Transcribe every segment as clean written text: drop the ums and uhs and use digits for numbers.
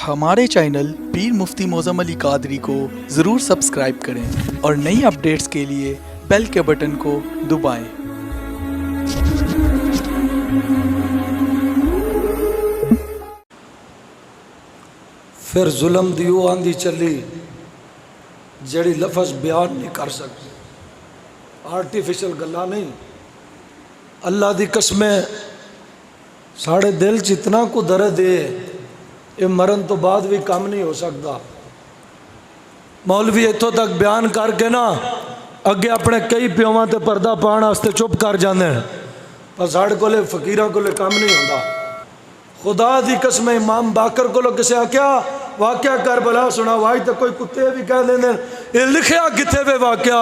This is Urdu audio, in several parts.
ہمارے چینل پیر مفتی معظم علی قادری کو ضرور سبسکرائب کریں اور نئی اپڈیٹس کے لیے بیل کے بٹن کو دبائیں۔ پھر ظلم دیو آندھی چلی جڑی لفظ بیان نہیں کر سکتی، آرٹیفیشل گلا نہیں۔ اللہ دی قسمیں ساڑھے دل چتنا کو درد ہے، یہ مرن تو بعد بھی کم نہیں ہو سکتا۔ مولوی اتوں تک بیان کر کے نا اگے اپنے کئی پیواں تے پردہ پان واسطے چپ کر جاندے ہیں، پر ساڑھے کولے فقیراں کولے کم نہیں ہوتا۔ خدا دی قسم امام باقر کو کسے آکیا واقعہ کربلا سنا وائی تو کوئی کتے بھی کہہ دیں یہ لکھیا کتے وے واقعہ،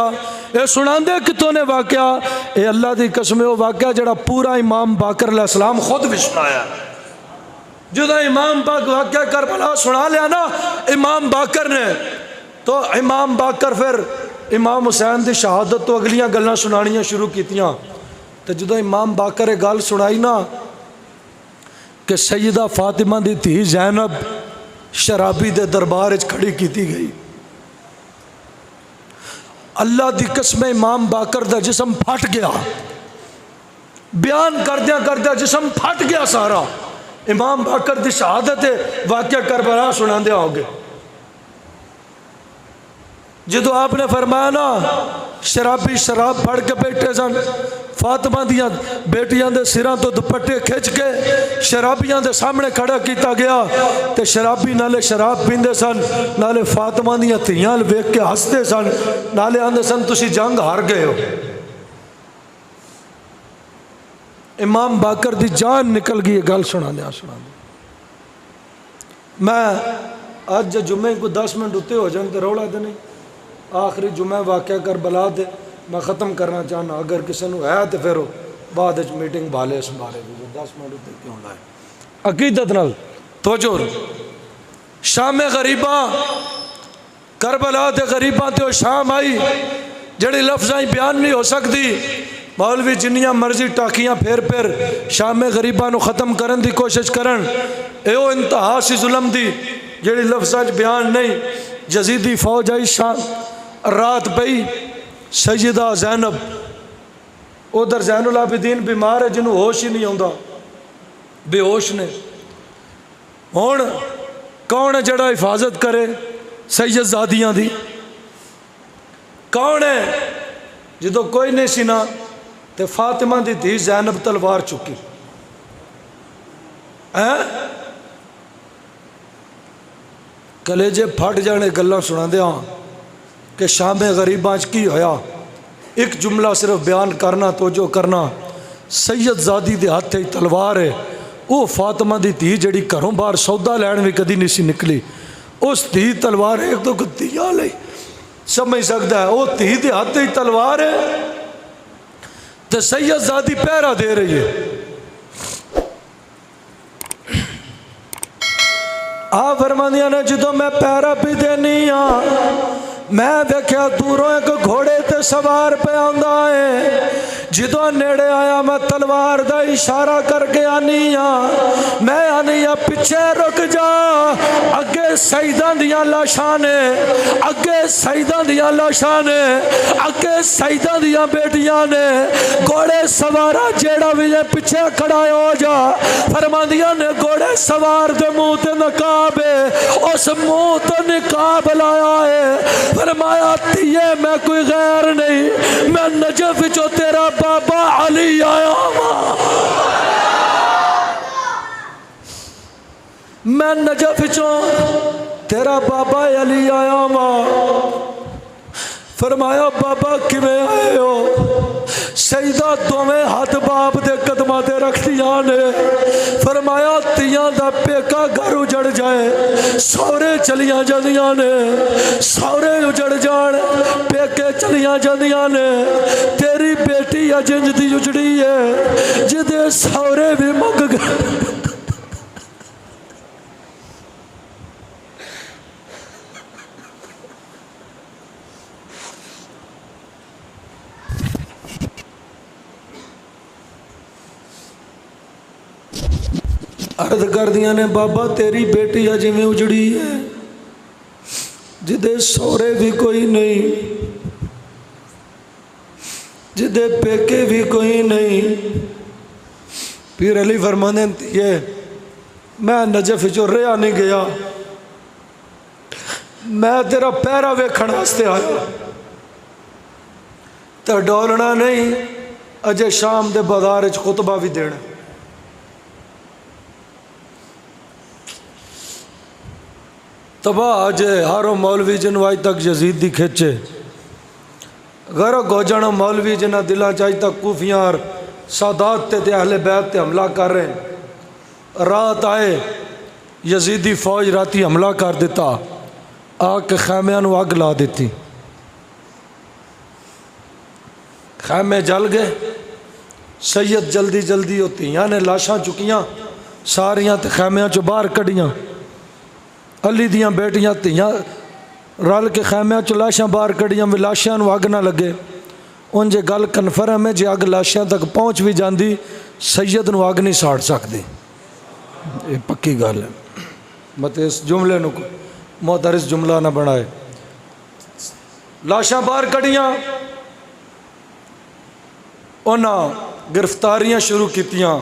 یہ سنان دے کتوں نے واقعہ، یہ اللہ دی قسم وہ واقعہ جڑا پورا امام باقر علیہ السلام خود بھی سنایا۔ جدہ امام باقر واقعہ کربلا سنا لیا نا امام باقر نے، تو امام باقر پھر امام حسین دی شہادت تو اگلیاں گلیں سنانیاں شروع کیتیاں۔ تو جدہ امام باقر ایک گل سنائی نا کہ سیدہ فاطمہ دی تھی زینب شرابی دے دربار وچ کھڑی کیتی گئی، اللہ دی قسم امام باقر دا جسم پھٹ گیا، بیان کردیا جسم پھٹ گیا سارا۔ امام باقر دی شہادت واقعہ کربلا سنان دیا ہوگے۔ جدو آپ نے فرمایا نا شرابی شراب پھڑ کے بیٹھے سن، فاطمہ دیاں بیٹیاں دے سراں تو دوپٹے کھچ کے شرابیاں دے سامنے کھڑا کیتا گیا، تے شرابی نالے شراب پیندے سن، نالے فاطمہ دیاں تھیاں ویکھ کے ہستے سن، نالے آندے سن تسی جنگ ہار گئے ہو۔ امام باقر دی جان نکل گئی، گل سنا دیا۔ میں آج جمعے کو 10 منٹ اتے ہو جائیں تو روڑا دے نہیں، آخری جمعہ واقعہ کربلا دے میں ختم کرنا چاہنا، اگر کسی نے ہے تو پھر بعد میٹنگ بھالے اس بارے بھی 10 منٹ اتے کیوں لائے عقیدت نال توجہ۔ شام غریباں کربلا دے غریباں تے شام آئی جڑی لفظاں بیان نہیں ہو سکتی۔ مولوی جنیاں مرضی ٹاکیاں پھر شام غریباں نو ختم کرن دی کوشش کرن، ایو انتہا سی ظلم دی جڑی لفظاں بیان نہیں۔ جزیدی فوج آئی شام رات پئی، سیدہ زینب ادھر زین العابدین بیمار ہے جنہوں ہوش ہی نہیں آتا، بے ہوش نے۔ ہون کون ہے جڑا حفاظت کرے سید زادیاں دی؟ کون ہے؟ جدو کوئی نہیں سی نا تے فاطمہ دی دھی زینب تلوار چکی، کلیجے پھٹ جانے گلاں سنا دیا کہ شام غریباں کی ہویا۔ ایک جملہ صرف بیان کرنا توجہ کرنا، سید زادی دے ہاتھ تلوار ہے، وہ فاطمہ دی دھی جڑی گھروں باہر سودا لین بھی کدی نہیں سی نکلی، اس دھی تلوار ایک تو دیا لئی سمجھ سکتا ہے، وہ دھی دے ہاتھ تلوار ہے تو سید زادی پہرا دے رہی ہے۔ آپ فرماندیاں نے جدو میں پہرا پی دینی ہاں میں دیکھیا دوروں ایک گھوڑے تے سوار پہ آندا ہے، جدو نیڑے آیا میں تلوار دا اشارہ کر کے آنی ہاں، میں آنی ہاں پیچھے رک جا، اگے سیداں دیاں لاشاں نے، اگے سیداں دیاں لاشاں نے، اگے سیداں دیاں بیٹیاں نے، گھوڑے سوارا جیڑا بھی ہے پیچھے کھڑا ہو جا۔ فرماندیاں نے گھوڑے سوار دے منہ تے نقاب ہے، اس منہ تے نقاب لایا ہے۔ فرمایا تیے میں کوئی غیر نہیں، میں نجف جو تیرا بابا علی آیا ہوں، میں نجف جو تیرا بابا علی آیا ہوں۔ فرمایا بابا کیویں آئے ہو؟ سیدہ دوویں ہاتھ باپ دے قدماں تے رکھ دیاں نے۔ فرمایا تیاں دا پیکا گھر اجڑ جائے، سورے چلیاں جاندیاں نے، سورے اجڑ جان پیکے چلیاں جاندیاں نے، تیری بیٹی اجنج دی اجڑی ہے جدے سورے بھی مک گئے۔ عرض کر دیا نے بابا تیری بیٹی جویں اجڑی ہے جدے سورے بھی کوئی نہیں جدے پیکے بھی کوئی نہیں. پیر علی فرمانے یہ میں نجف چو رہا نہیں گیا, میں تیرا پیرا ویکھن واسطے آیا تو ڈولنا نہیں, اجے شام دے بازار وچ خطبہ بھی دینا. تباہ جے ہارو مولوی جنو آج تک یزید دی کھچے, غرق ہو جانا مولوی جنہ دلہ چاہی تک کوفیاں اور سادات تے اہل بیت تے حملہ کر رہے ہیں. رات آئے یزیدی فوج راتی حملہ کر دیتا, آ کے خیمیاں نو اگ لا دیتی, خیمے جل گئے. سید جلدی جلدی ہوتی نے لاشاں چکیاں ساریاں تے خیمیاں چو باہر کڑیاں. علی دیاں بیٹیاں تیاں رل کے خیمیاں چو لاشاں باہر کڑیاں, بھی لاشاں نو اگ نہ لگے. ان جے گل کنفرم ہے جے اگ لاشاں تک پہنچ بھی جاندی سید نو اگ نہیں ساڑ سکتی, یہ پکی گل ہے. مت اس جملے نو محترس جملہ نہ بنائے. لاشاں باہر کڑیاں, انہاں گرفتاریاں شروع کیتیاں.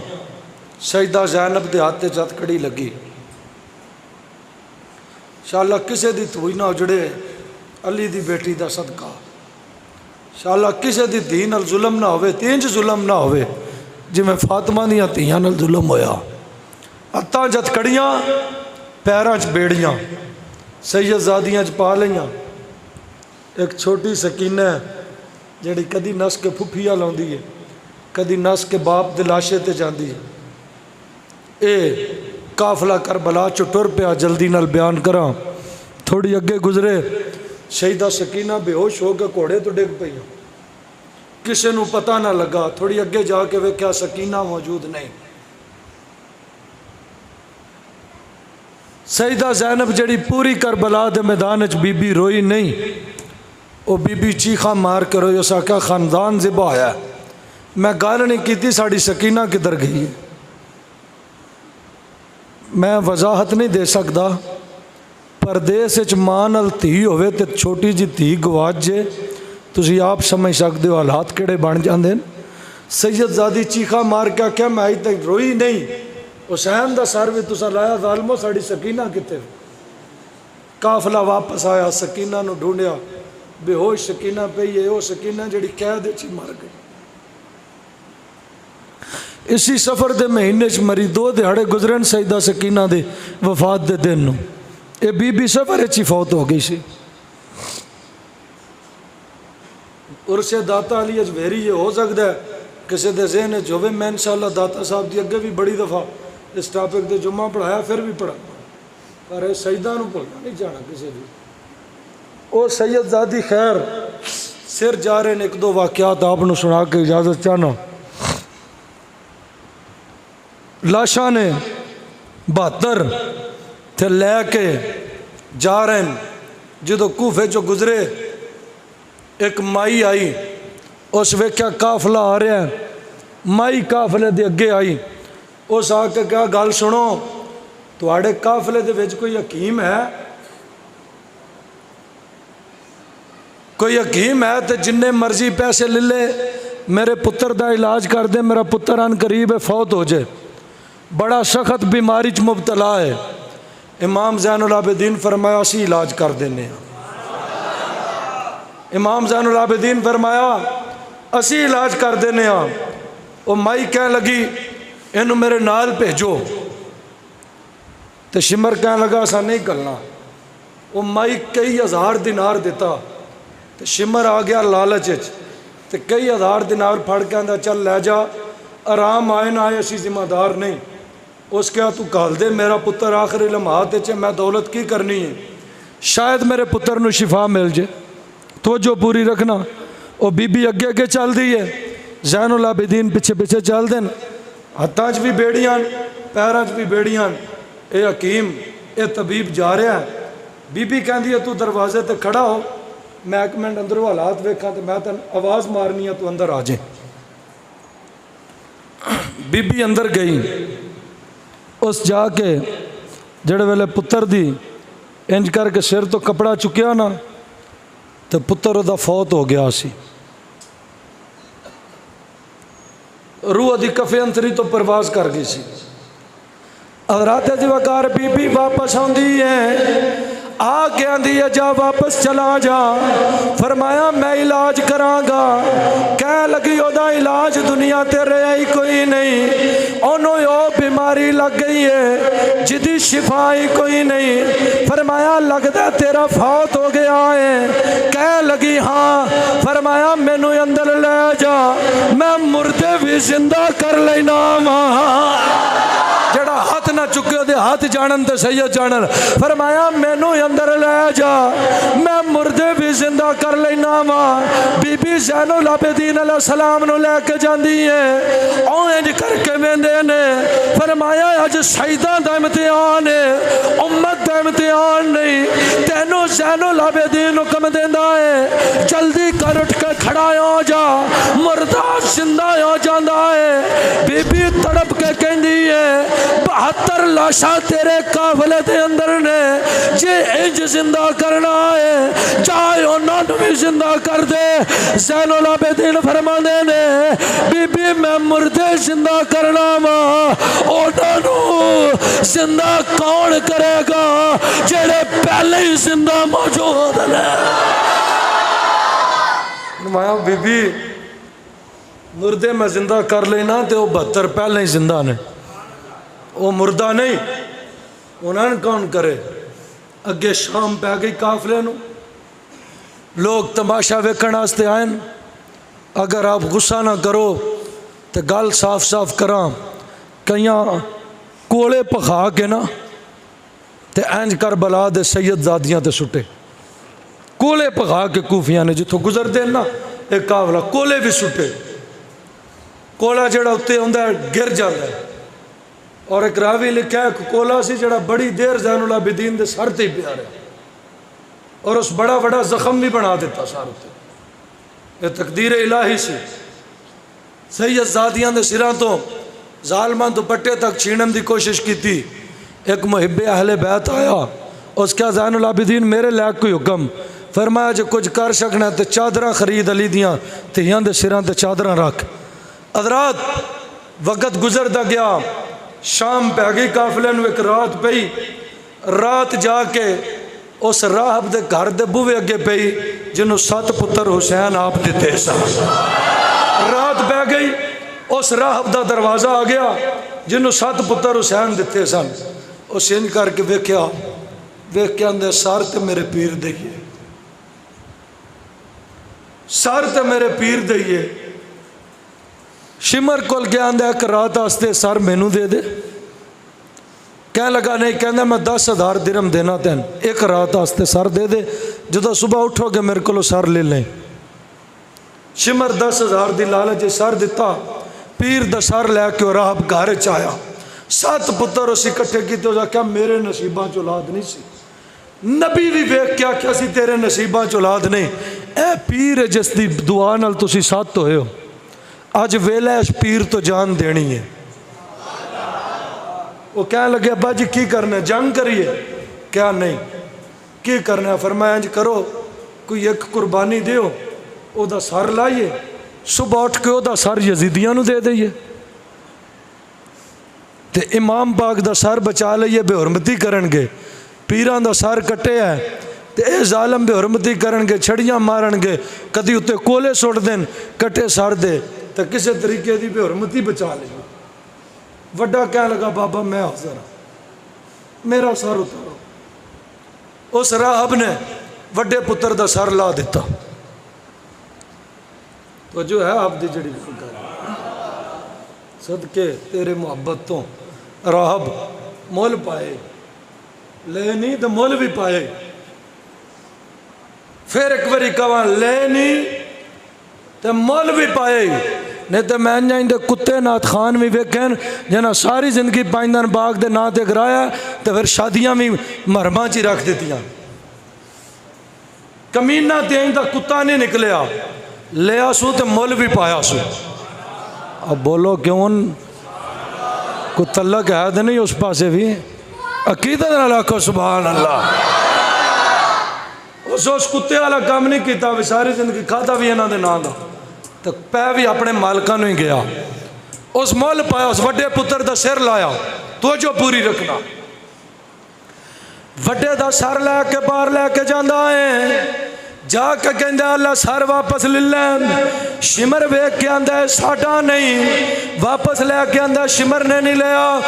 سیدہ زینب دے ہاتھ چت کڑی لگی. انشاءاللہ کسے دی توئی نہ اجڑے علی دی بیٹی دا صدقہ. انشاءاللہ کسے دی دھی نال ظلم نہ ہوئے, تینج ظلم نہ ہوئے جی میں فاطمہ دیاں تیاں نال ظلم ہویا. ہتھاں جت کڑیاں پیراں چ بیڑیاں سید زادیاں چ پا لیاں. ایک چھوٹی سکینہ ہے جڑی کدی نس کے پھپھیا لاؤندی ہے, کدی نس کے باپ دے لاشے تے جاندی ہے. اے قافلہ کربلا چو ٹر پیا, جلدی نال بیان کراں. تھوڑی اگے گزرے شہیدہ سکینہ بے ہوش ہو کے گھوڑے تو ڈگ پئی, کسے نو پتہ نہ لگا. تھوڑی اگے جا کے ویکھیا سکینہ موجود نہیں. سیدہ زینب جڑی پوری کربلا دے میدان وچ بی بی روئی نہیں, او بی بی چیخا مار کے روئی. اس آکھا خاندان ذبح ہویا, میں گل نہیں کیتی ساڑی سکینہ کدھر گئی ہے. میں وضاحت نہیں دے سکتا. پردیس وچ ماں نال دھی ہوئے تے چھوٹی جی دھی گواچ جے, تسی آپ سمجھ سکتے ہو حالات کیڑے بن جاندے. سید زادی چیخا مار کے آکھیا میں اج تک روئی نہیں, حسین دا سر بھی تسا لایا ظالمو, ساڑی سکینہ کتے. قافلہ واپس آیا, سکینہ نو ڈھونڈیا, بے ہوش سکینہ پئی ہے, وہ سکینہ جڑی قید وچ مر گئی. اسی سفر دے مہینے چ مری, 2 دہاڑے گزرن سیدہ سکینہ دے وفات دے دن نو. اے بی بی سفر وچ فوت ہو گئی سی. عرس داتا علی اجمیری یہ ہو سکتا ہے کسی دے ذہن وچ ہوے. میں انشاءاللہ داتا صاحب دی اگے بھی بڑی دفعہ اس ٹاپک دے جمعہ پڑھایا, پھر بھی پڑھا, پر سیدہ نو بھولنا نہیں جانا کسی بھی. او سید زادی خیر سر جا رہے ہیں, 1-2 واقعات آپ نو سنا کے اجازت چاہنا. لاشاں نے 72 تھے لے کے جا رہے ہیں. جدو کوفے چو گزرے ایک مائی آئی, اس ویکھیا قافلہ آ رہا ہے, مائی قافلے دے اگے آئی. اس آ کے کہا گل سنو, تواڈے قافلے دے وچ کوئی حکیم ہے؟ کوئی حکیم ہے تو جننے مرضی پیسے لے لے, میرے پتر دا علاج کر دے, میرا پتر ان قریب فوت ہو جائے, بڑا سخت بیماری چ مبتلا ہے. امام زین العابدین فرمایا اسی علاج کر دینے. امام زین العابدین فرمایا اسی علاج کر دینے. وہ مائی کہنے لگی اینو میرے نال بھیجو, تو شمر کہنے لگا ایسا نہیں کرنا. وہ مائی کئی 1000 دینار دیتا, تو شمر آ گیا لالچ, تو کئی 1000 دینار پھڑ کے آندا چل لے جا, آرام آئے نہ آئے اسی ذمہ دار نہیں. اس کیا تو کال دے, میرا پتر آخری لمحات چ میں دولت کی کرنی ہے, شاید میرے پتر نو شفا مل جائے. توجہ پوری رکھنا. وہ بی بی اگے اگے چل دی ہے, زین العابدین پیچھے پیچھے چل دین. ہاتھاں چ بھی بیڑیاں, پیراں چ بھی بیڑیاں. اے حکیم اے طبیب جا رہا ہے. بی بی کہندی ہے تو دروازے تے کھڑا ہو, میں 1 منٹ اندر حالات ویکھاں تے میں تن آواز مارنی ہے, تو اندر آ جائے. بی بی اندر گئی, اس جا کے جڑے ویلے پتر دی انج کر کے سر تو کپڑا چکیا نا تو پتر دا فوت ہو گیا سی. روح دی کفے انتری تو پرواز کر گئی سی. حضرات جی وقار بی بی واپس آندی ہے آ کے آندی ہے جا واپس چلا جا. فرمایا میں علاج کراں گا. کہہ لگی او دا علاج دنیا تے رہا ہی کوئی نہیں. انہوں یو بیماری لگ گئی ہے جدی شفا ہی کوئی نہیں. فرمایا لگتا تیرا فوت ہو گیا ہے. کہہ لگی ہاں. فرمایا مینوں اندر لے جا میں مردے بھی زندہ کر لینا وا. جڑا ہاتھ نہ چکے دے ہاتھ جانن تے سید جانن. فرمایا مینوں اندر لے جا میں مردے بھی زندہ کر لینا وا. بی بی زین العابدین علیہ السلام نو لے کے جاندی ہے او انج کر کے ویندے نے. فرمایا اج سیداں دا امتحان ہے امت دا امتحان نہیں. تینوں زین العابدین حکم دیندا ہے جلدی کر اٹھ کے کھڑا ہو جا مردہ زندہ ہو جاندا ہے. بی بی تڑپ کے کہندی ہے 72 لاشاں تیرے قافلے دے اندر نے جے انج زندہ کرنا ہے چاہے انہوں نے بھی زندہ کر دے. زین العابدین فرماندے نے بی بی میں مردے زندہ کرنا وا انہوں زندہ کون کرے گا جڑے پہلے ہی زندہ موجود نے. فرمایا بی بی مردے میں زندہ کر لینا تے وہ 72 پہلے ہی زندہ نے. وہ مردہ نہیں انہوں نے کون کرے. اگے شام پہ گئی قافلے نو لوگ تماشا ویکھن واسطے آئن. اگر آپ غصہ نہ کرو تو گل صاف صاف کراں کئیاں کولے پخا کے نا تے اینج کر بلا دے سید زادیاں تے سٹے. کولے پخا کے کوفیاں نے جتوں گزر دے نا ایک قافلہ کولے بھی سٹے. کولا جڑا اتنے ہوندا ہے گر جاتا ہے. اور ایک راوی لکھا ہے ایک کولا سی جڑا بڑی دیر زین العابدین دے سر تے پیا رہا اور اس بڑا بڑا زخم بھی بنا دیتا سر تے. یہ تقدیر الہی سی. سید زادیاں دے سراں تو ظالماں دوپٹے تک چھینن دی کوشش کی تھی. ایک محب اہل بیت آیا اس کیا زین العابدین میرے لائق کوئی حکم. فرمایا جو کچھ کر سکنا تے چادراں خرید علی دیاں تہیاں دے سراں تے چادراں رکھ. حضرات وقت گزرتا گیا. شام پہ گئی قافلے نو ایک رات پئی. رات جا کے اس راہب دے گھر دے بوے اگے پئی جنہوں 7 پتر حسین آپ دیتے سا. رات پہ گئی اس راہب دا دروازہ آ گیا جنہوں 7 پتر حسین دیتے سن. اس انج کر کے ویکھیا ویکھ کے اندر سار تے میرے پیر دئیے سار تے میرے پیر دئیے. شمر کول گیا اندر ایک رات آستے سر مینو دے دے. کہنے لگا نہیں کہنے میں 10,000 درہم دینا تین ایک رات آستے سر دے دے جدو صبح اٹھو گے میرے کو سر لے لیں. شمر 10,000 دی لالچ سر دیتا. پیر دا سر لے کے اور راہب گھر چایا. 7 پتر اسی کٹھے کی تو کیا میرے نصیباں چ اولاد نہیں سی. نبی بھی ویکھ کیا کیا سی تیرے نصیباں چ اولاد نہیں. اے پیر جس دی دعا نال تسی ساتھ ہوئے ہو. اج ویلے اس پیر تو جان دینی ہے. وہ کہنے لگے ابا جی کی کرنا ہے جنگ کریے. کیا نہیں کی کرنا ہے. فرمایا انج کرو کوئی ایک قربانی دیو او دا سر لائیے صبح اٹھ کے او دا سر یزیدیاں نو دے دئیے تے امام پاک دا سر بچا لئیے. بے حرمتی کرن گے پیران دا سر کٹے ہے تے اے ظالم بے حرمتی کرن گے چھڑیاں مارن گے کدی اتے کولے سوٹ دین کٹے سر دے تو کسے طریقے دی بے حرمتی بچا لیں. وڈا کہنے لگا بابا میں حاضر ہوں میرا سر اتارو. اس راہب نے وڈے پتر دا سر لا دیتا. تو جو ہے آپ دی جڑی فکر صدقے تیرے محبت تو راہب مول پائے لے نہیں تو مول بھی پائے. پھر ایک باری کہاں لے نہیں تو مول بھی پائے. نہیں تو میں دے کتے نات خان بھی ویکھن جنا ساری زندگی پائندان باغ دے نا تے گرایا تو پھر شادیاں بھی مرماں چی رکھ دیتیاں. کمینہ تین دا کتا نہیں نکلیا لیا سو تے مول بھی پایا سو. اب بولو کیوں کو تعلق ہے تو نہیں اس پاسے بھی عقیدت نال آکھو سبحان اللہ. اس کتے والا کام نہیں کیتا بھی ساری زندگی کھادا بھی انہاں دے نام دا تو پے بھی اپنے مالکاں نوں ہی گیا. اس مول پایا اس وڈے پتر دا سر لایا. توجہ پوری رکھنا. وڈے دا سر لے کے باہر لے کے جاندا ہے جا کے کہندا اللہ سر واپس لے لین. شمر ویکھ کے آندا ہے ساڈا نہیں. واپس لے کے آندا شمر نے نہیں لیا.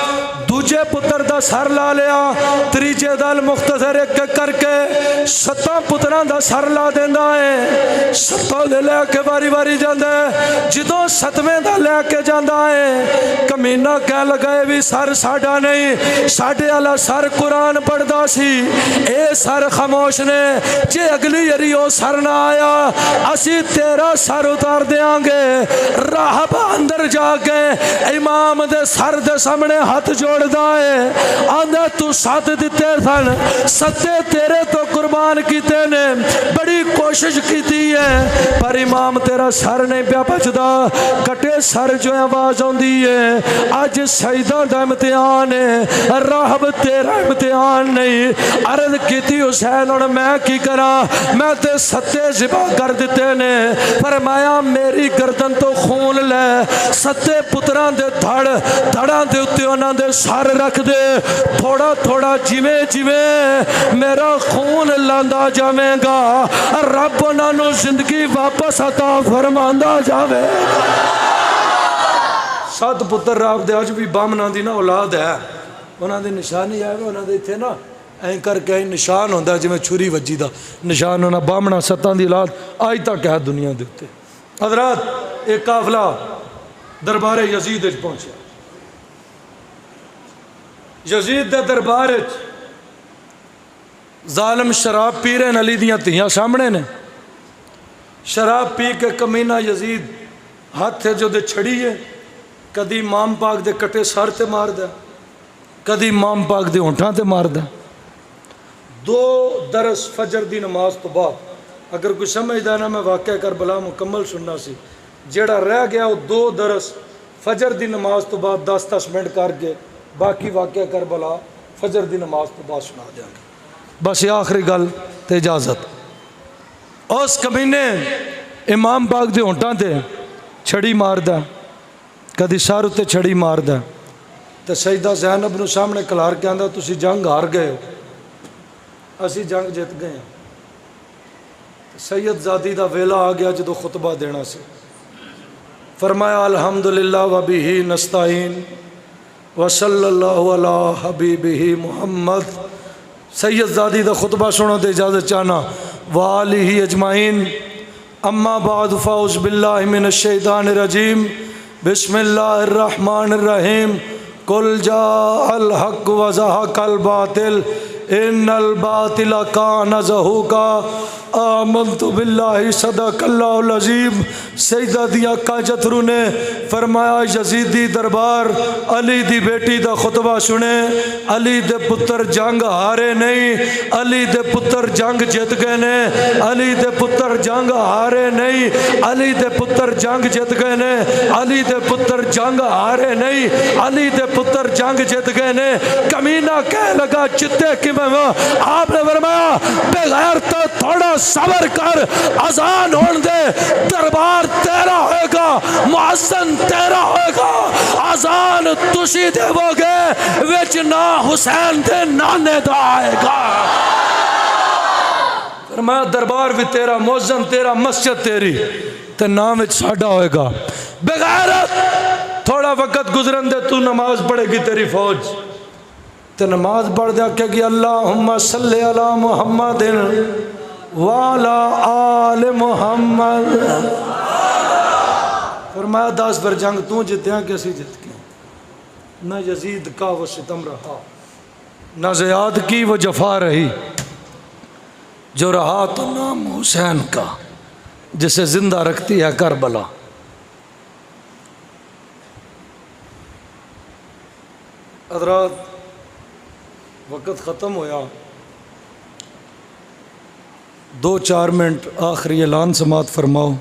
دوجے پتر دا سر لا لیا. تریجے دل مختصر ایک کر کے 7 پتراں دا سر لا دیندا ہے. 7 دے لے کے واری واری جاندا ہے. جدوں 7ویں دا لے کے جاندا ہے کمینہ کہہ لگا ہے بھی سر ساڈا نہیں ساڈے والا سر قرآن پڑھدا سی. اے سر خاموش نے جے اگلی یری او سر نہ آیا اسی تیرا سر اتار دیاں گے. راہب اندر جا کے امام دے سر دے سامنے ہاتھ جوڑدا ہے آندا تو 7 دتے سن 7 تیرے تو قربان کیتے نے بڑی کوشش کیتی ہے پر امام تیرا سر نہیں پیا بچدا. کٹے سر جو آواز آندی ہے اج سجدہ دا امتحان ہے راہب تیرا امتحان نہیں. عرض کیتی حسین ہن میں کی کراں میں تے 7 ذبح کر دیتے نے. فرمایا میری گردن تو خون لے 7 پتراں دے دھڑاں دے اُتے انہاں دے سر رکھ دے. تھوڑا تھوڑا جویں جویں میرا خون لاندا جاویں گا رب انہاں نوں زندگی واپس عطا فرماندا جاوے. 7 پتر رب دے اج بھی بامنا دی نا اولاد ہے. انہاں دی نشانی ہے انہاں دے ایتھے نا این کر کے نشان ہوتا ہے جی میں چھری وجی دا نشان ہونا بامنا 7 دی اولاد آج تک ہے دنیا دے اتے. حضرات ایک قافلہ دربار یزید وچ پہنچا. یزید دے دربار وچ ظالم شراب پی رہے ہیں. علی دیاں تھیاں سامنے نے. شراب پی کے کمینہ یزید ہاتھ جو دے چھڑی ہے کدی امام پاک دے کٹے سر تے مار دا کدی امام پاک دے ہونٹاں تے مار دا. 2 درس فجر دی نماز تو بعد اگر کوئی سمجھدا نا میں واقعہ کربلا مکمل سننا سی جیڑا رہ گیا وہ 2 درس فجر دی نماز تو بعد 10-10 منٹ کر کے باقی واقعہ کربلا فجر دی نماز تو بعد سنا دیا گے. بس یہ آخری گل تے اجازت. اس کمینے امام پاک دے ہونٹاں تے چھڑی مار دا کدی سر تے چھڑی مار دا تے سیدہ زینب نو سامنے کلار کے آندا تسی جنگ ہار گئے ہو اسی جنگ جیت گئے ہیں. سید زادی دا ویلا آ گیا جدو خطبہ دینا سے. فرمایا الحمدللہ وبہ نستعین وصلی اللہ علی حبیبہ محمد. سید زادی دا خطبہ سنو دے اجازت چاہنا وآلہ اجمعین. اما بعد فاعوذ باللہ من الشیطان الرجیم بسم اللہ الرحمن الرحیم. قل جاء الحق وزهق الباطل ان الباطل کان زہوقا آمنت باللہ صدق اللہ العظیم. سیدہ دیا کا جترو نے فرمایا یزیدی دربار علی دی بیٹی دا خطبہ سنے. علی دے پتر جنگ ہارے نہیں علی دے پتر جنگ جیت گئے نے. علی دے پتر جنگ ہارے نہیں علی دے پتر جنگ جیت گئے نے. علی دے پتر جنگ ہارے نہیں علی دے پتر جنگ جیت گئے نے. کمینہ کہہ لگا چتے کی آپ نے فرمایا بغیر تو تھوڑا صبر کر اذان ہون دے دربار تیرا ہوئے گا مؤذن تیرا ہوئے گا. اذان تسی دے وہ گے وچ نہ حسین دے نانے دا آئے گا. فرمایا دربار بھی تیرا مؤذن تیرا مسجد تیری تے نام وچ ساڈا ہوئے گا. بغیرت تھوڑا وقت گزرن دے تو نماز پڑھے گی تیری فوج تے نماز پڑھ دیا کہ گی اللہم صلی علی محمد وعلا آل محمد. فرمایا 10 بر جنگ تو جتے ہیں کیسی جت گئے. نہ یزید کا وہ ستم رہا نہ زیاد کی وہ جفا رہی. جو رہا تو نام حسین کا جسے زندہ رکھتی ہے کربلا. حضرات وقت ختم ہویا. 2-4 منٹ آخری اعلان سماعت فرماؤ.